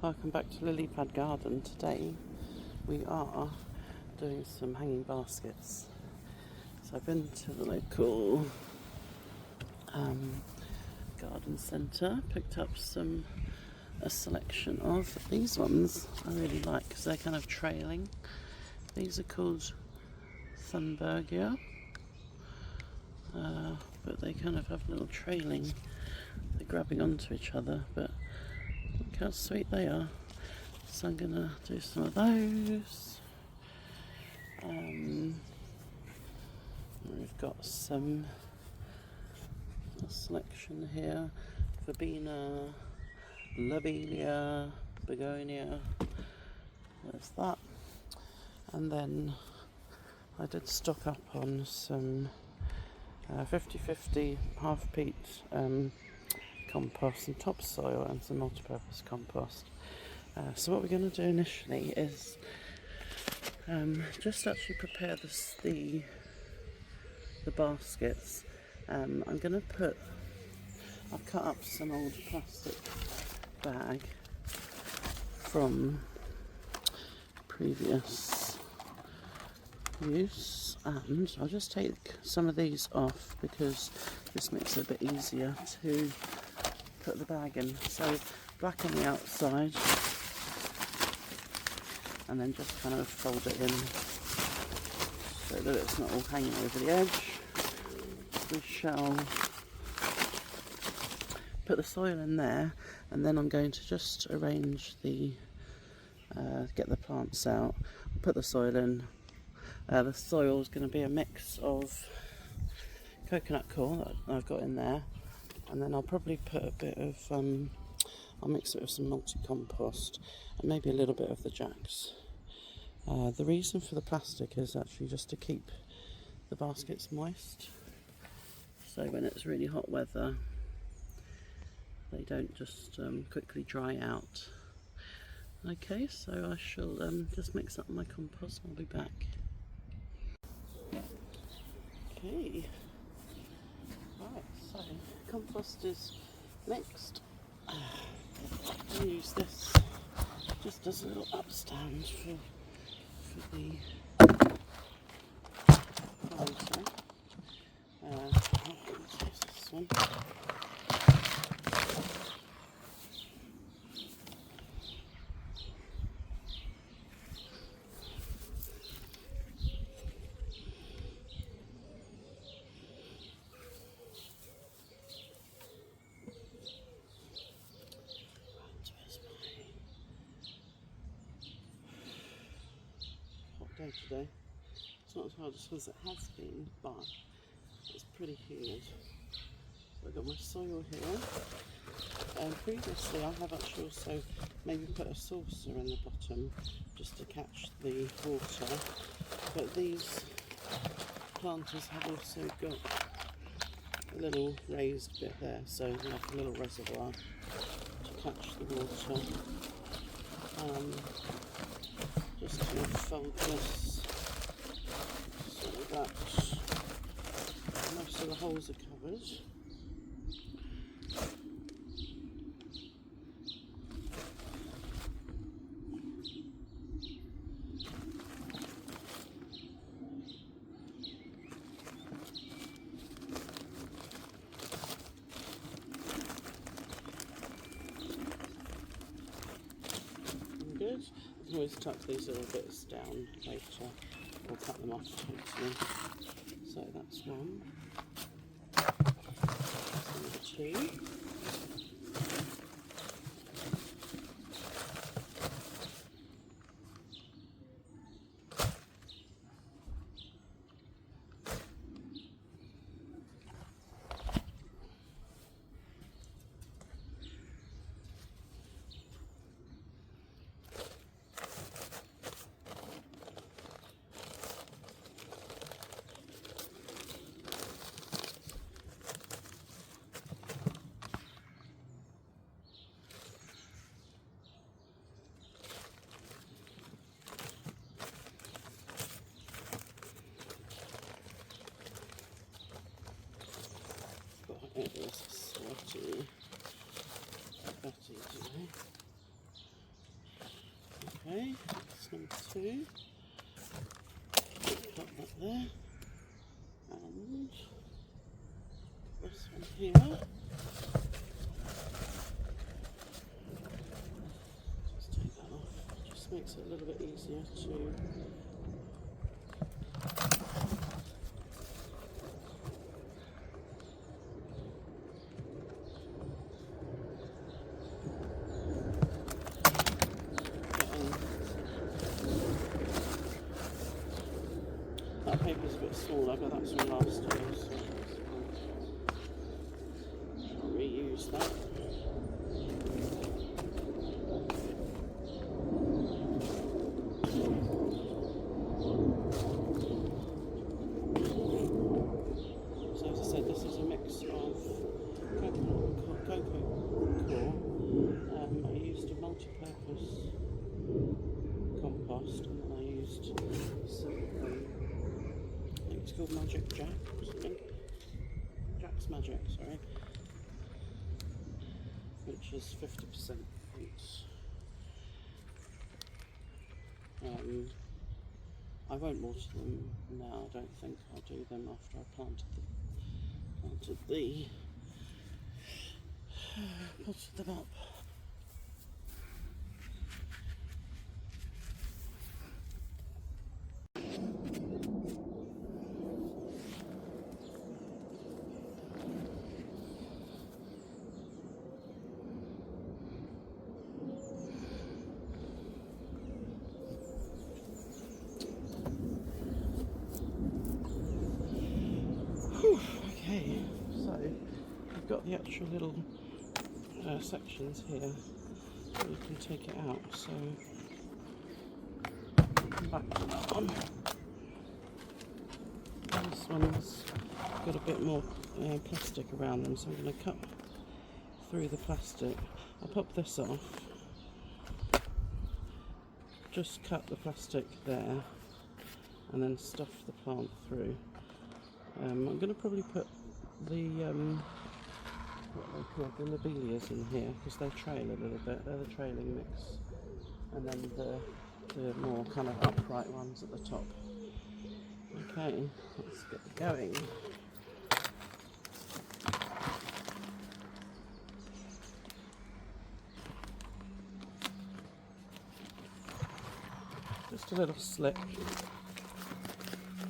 Welcome back to Lillypad Garden. Today we are doing some hanging baskets. So I've been to the local garden centre, picked up a selection of these ones I really like because they're kind of trailing. These are called Thunbergia, but they kind of have little trailing, they're grabbing onto each other, but look how sweet they are. So I'm going to do some of those. We've got a selection here: verbena, lobelia, begonia. There's that. And then I did stock up on some 50-50 half peat compost and topsoil and some multi-purpose compost. So what we're going to do initially is just actually prepare the baskets. I've cut up some old plastic bag from previous use, and I'll just take some of these off because this makes it a bit easier to put the bag in. So black on the outside, and then just kind of fold it in so that it's not all hanging over the edge. We shall put the soil in there, and then I'm going to just arrange get the plants out, put the soil in. The soil is going to be a mix of coconut coir that I've got in there, and then I'll probably put a bit of, I'll mix it with some multi-compost and maybe a little bit of the jacks. The reason for the plastic is actually just to keep the baskets moist, so when it's really hot weather they don't just quickly dry out. Okay, so I shall just mix up my compost and I'll be back. Okay, right, so compost is mixed. I'll use this just as a little upstand for the planter. I'll use this one. Day today. It's not as hard as it has been, but it's pretty humid. So I've got my soil here. Previously I have actually also maybe put a saucer in the bottom just to catch the water, but these planters have also got a little raised bit there, so like a little reservoir to catch the water. Just to fold this so that most of the holes are covered. Good. You can always tuck these little bits down later or cut them off totally. So that's one. That's number two. It is sweaty today. Okay, that's number 2. Got that there. And this one here. Just take that off. It just makes it a little bit easier to that paper's a bit smaller, but that's from last year, so I'll reuse that. So as I said, this is a mix of cocoa core. I used a multi-purpose compost, and then I used some, I think it's called Magic Jack or something. Jack's Magic, sorry. Which is 50% peat. I won't water them now, I don't think. I'll do them after I potted them up. Okay, so I've got the actual little sections here, so you can take it out. So back to that one. This one's got a bit more plastic around them, so I'm going to cut through the plastic. I'll pop this off. Just cut the plastic there, and then stuff the plant through. I'm going to probably put the what they call the lobelias in here, because they trail a little bit. They're the trailing mix, and then the more kind of upright ones at the top. Okay, let's get going. Just a little slip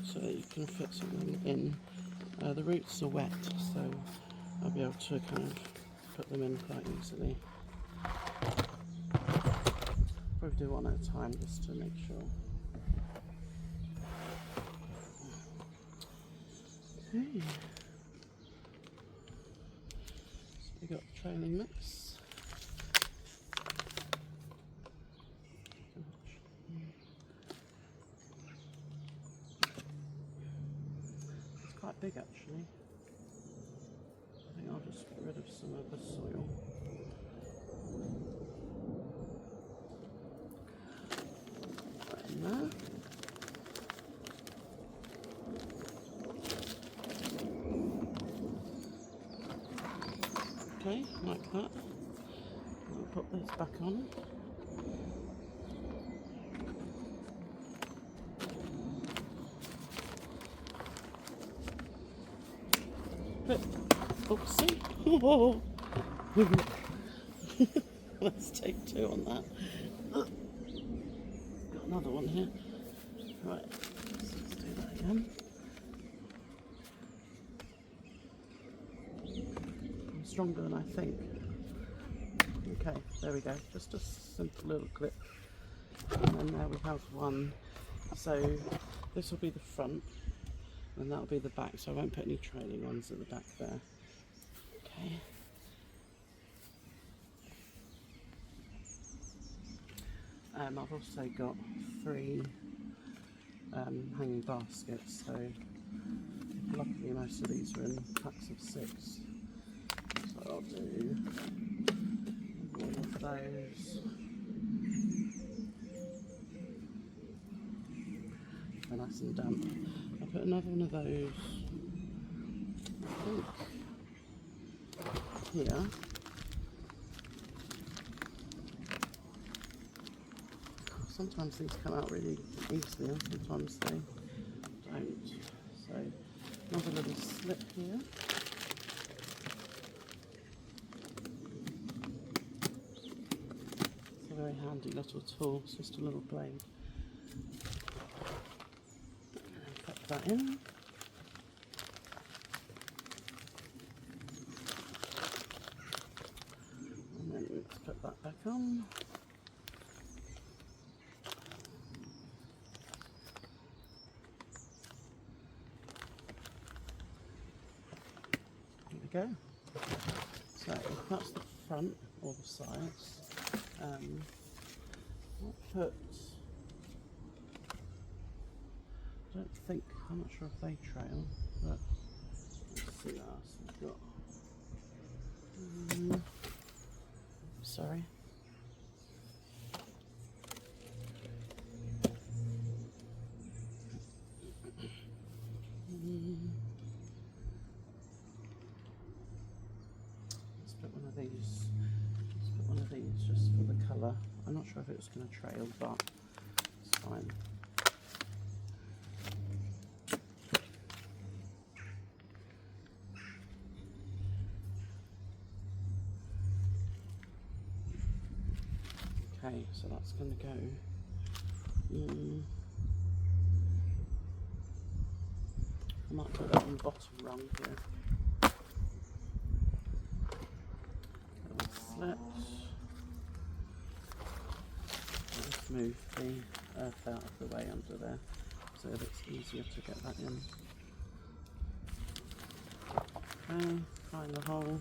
so that you can fit something in. The roots are wet, so I'll be able to kind of put them in quite easily. Probably do one at a time just to make sure. Okay. So we got the trailing mix. Quite big actually. I think I'll just get rid of some of the soil. Right in there. Okay, like that. I'll put this back on. Oopsie. Whoa. Let's take 2 on that. Got another one here. Right, let's do that again. I'm stronger than I think. Okay, there we go. Just a simple little clip. And then there we have one. So this will be the front, and that'll be the back, so I won't put any trailing ones at the back there. Okay. I've also got 3 hanging baskets, so luckily most of these are in packs of 6. So I'll do one of those. They're nice and damp. I'll put another one of those, I think, here. So sometimes these come out really easily and sometimes they don't. So another little slip here. It's a very handy little tool, it's just a little blade. And put that in. And then let's put that back on. Go. So that's the front or the sides. I'll put, I'm not sure if they trail, but let's see what else we've got. Sorry. Let's put one of these just for the colour. I'm not sure if it's going to trail, but it's fine. Okay, so that's going to go. I might put that on the bottom rung here. Let's move the earth out of the way under there so that it's easier to get that in. Okay, find the hole,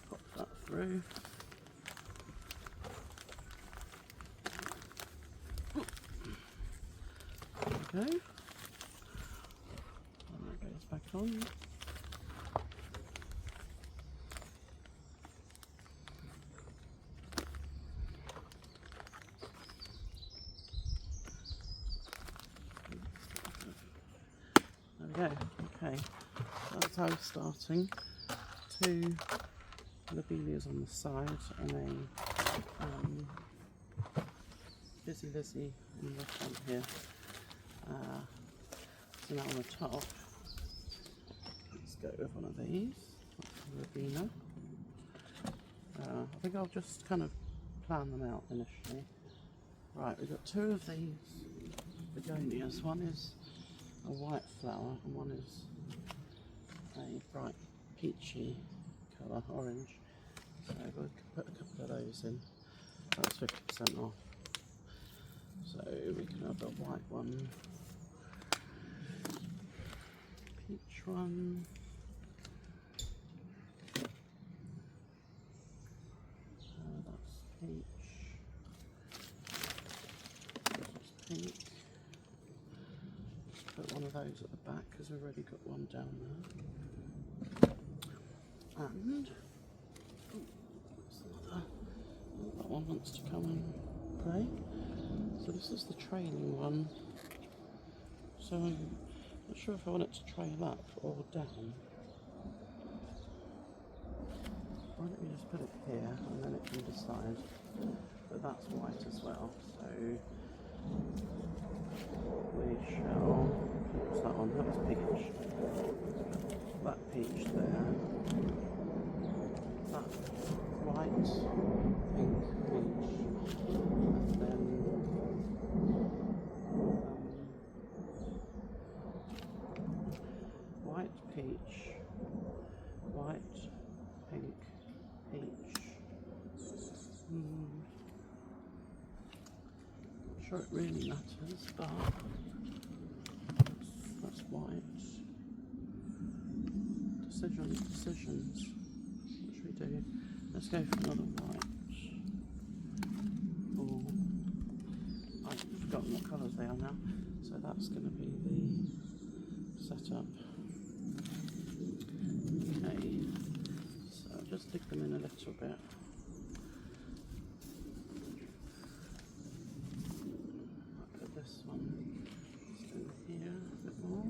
pop that through. There we go. And that goes back on. Okay, that's how I'm starting. 2 lobelias on the side and a busy Lizzie in the front here. So now on the top, let's go with one of these. That's the Robina. I think I'll just kind of plan them out initially. Right, we've got 2 of these begonias. One is a white flower and one is a bright peachy colour, orange. So we'll put a couple of those in. That's 50% off. So we can have a white one, peach one, that's peach, this is pink. Put one of those at the back because we've already got one down there. And that one wants to come and play. So this is the trailing one. So I'm not sure if I want it to trail up or down. Why don't we just put it here and then it can decide. But that's white as well. So we shall, what's that one? That was peach. That peach there. That white, pink, peach. And then white, peach, white, pink, peach. Not sure it really matters, but that's white. Decisions. What should we do? Let's go for another white. Or I've forgotten what colours they are now. So that's going to be the setup. Okay. So just dig them in a little bit. I'll put this one just in here a bit more.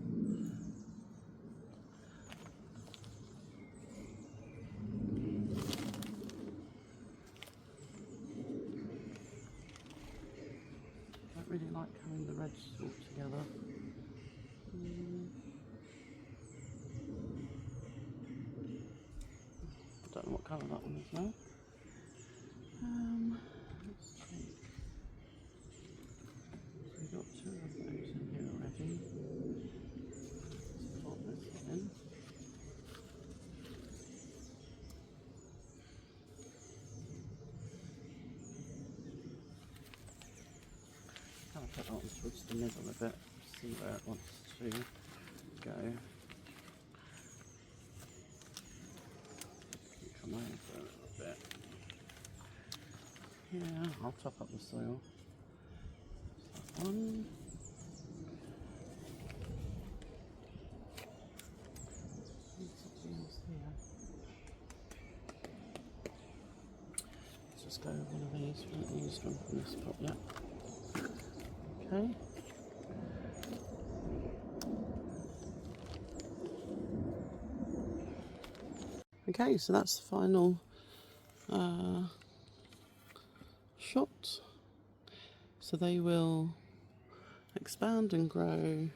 don't really like having the reds all together. I don't know what colour that one is now. Let's see. So we've got 2 of those in here already. Let's pop this one in. Kind of put that one towards the middle a bit, see where it wants to go. Come over a little bit. Yeah, I'll top up the soil. That one. Let's just go with one of these. We haven't used one from this pot yet. Okay. Okay, so that's the final shot. So they will expand and grow.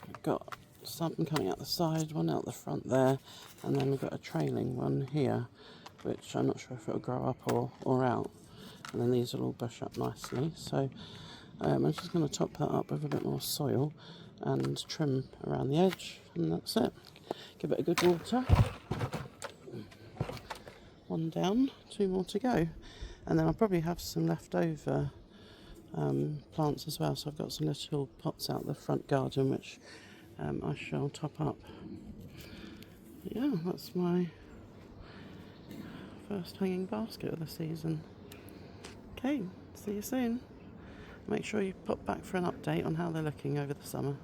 We've got some coming out the side, one out the front there, and then we've got a trailing one here, which I'm not sure if it'll grow up or out. And then these will all bush up nicely. So I'm just going to top that up with a bit more soil and trim around the edge, and that's it. Give it a good water. 1 down, 2 more to go. And then I'll probably have some leftover plants as well. So I've got some little pots out the front garden which I shall top up. Yeah, that's my first hanging basket of the season. Okay, see you soon. Make sure you pop back for an update on how they're looking over the summer.